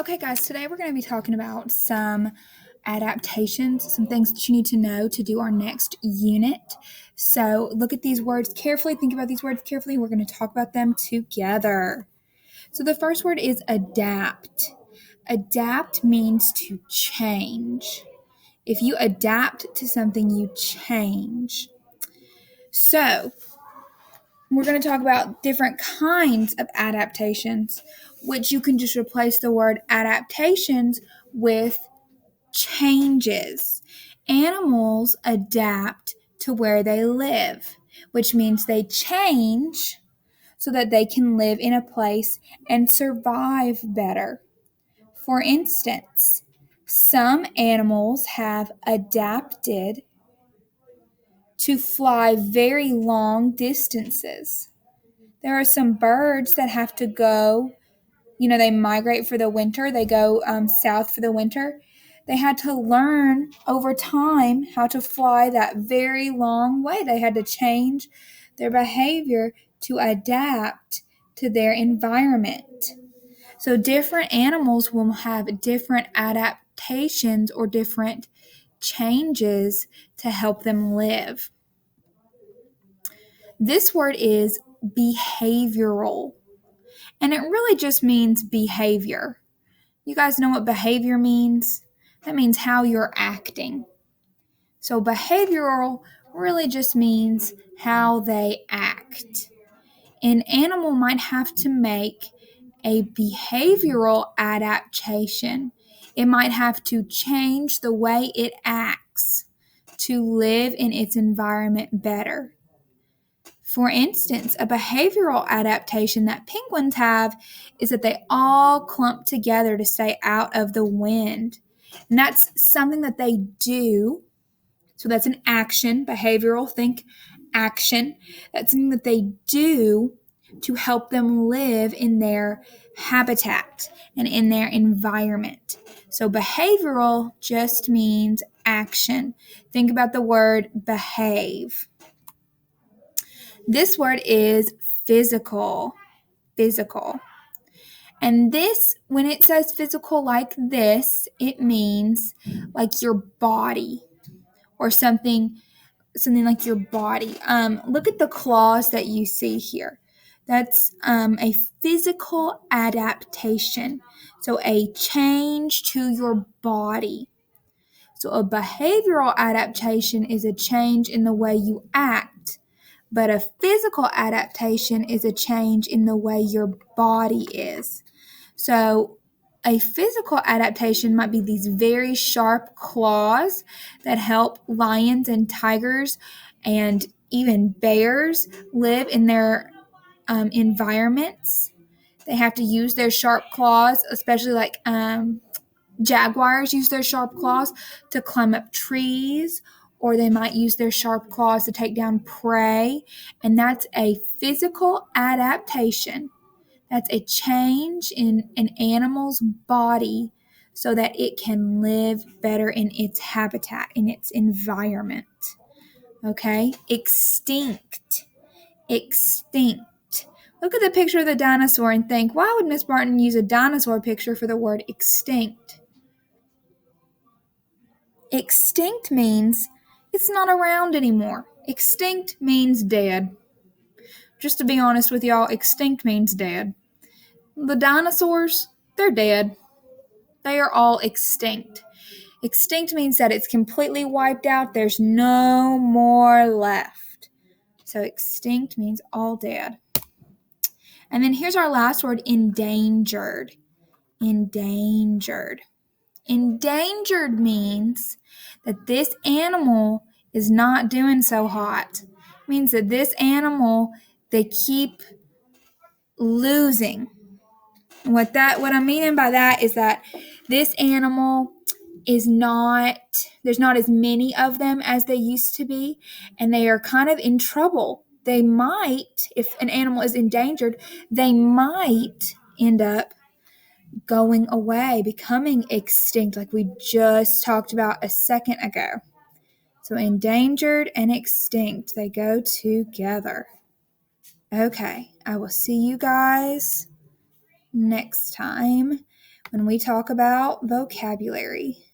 Okay, guys, today we're going to be talking about some adaptations, some things that you need to know to do our next unit. So look at these words carefully, think about these words carefully. We're going to talk about them together. So the first word is adapt. Adapt means to change. If you adapt to something, you change. So we're going to talk about different kinds of adaptations, which you can just replace the word adaptations with changes. Animals adapt to where they live, which means they change so that they can live in a place and survive better. For instance, some animals have adapted to fly very long distances. There are some birds that have to go, they migrate for the winter, they go south for the winter. They had to learn over time how to fly that very long way. They had to change their behavior to adapt to their environment. So different animals will have different adaptations or different changes to help them live. This word is behavioral, and it really just means behavior. You guys know what behavior means? That means how you're acting. So behavioral really just means how they act. An animal might have to make a behavioral adaptation. It might have to change the way it acts to live in its environment better. For instance, a behavioral adaptation that penguins have is that they all clump together to stay out of the wind. And that's something that they do. So that's an action, behavioral, think action. That's something that they do to help them live in their habitat and in their environment. So behavioral just means action. Think about the word behave. This word is physical. Physical. And this, when it says physical like this, it means like your body or something like your body. Look at the claws that you see here. That's a physical adaptation. So a change to your body. So a behavioral adaptation is a change in the way you act. But a physical adaptation is a change in the way your body is. So a physical adaptation might be these very sharp claws that help lions and tigers and even bears live in their environments. They have to use their sharp claws, especially like jaguars use their sharp claws to climb up trees, or they might use their sharp claws to take down prey, and that's a physical adaptation. That's a change in an animal's body so that it can live better in its habitat, in its environment. Okay? Extinct. Extinct. Look at the picture of the dinosaur and think, why would Miss Barton use a dinosaur picture for the word extinct? Extinct means it's not around anymore. Extinct means dead. Just to be honest with y'all, extinct means dead. The dinosaurs, they're dead. They are all extinct. Extinct means that it's completely wiped out. There's no more left. So extinct means all dead. And then here's our last word, endangered. Endangered. Endangered means that this animal is not doing so hot. It means that this animal, they keep losing. What I'm meaning by that is that this animal is not, there's not as many of them as they used to be, and they are kind of in trouble. They might, if an animal is endangered, they might end up going away, becoming extinct, like we just talked about a second ago. So endangered and extinct, they go together. Okay, I will see you guys next time when we talk about vocabulary.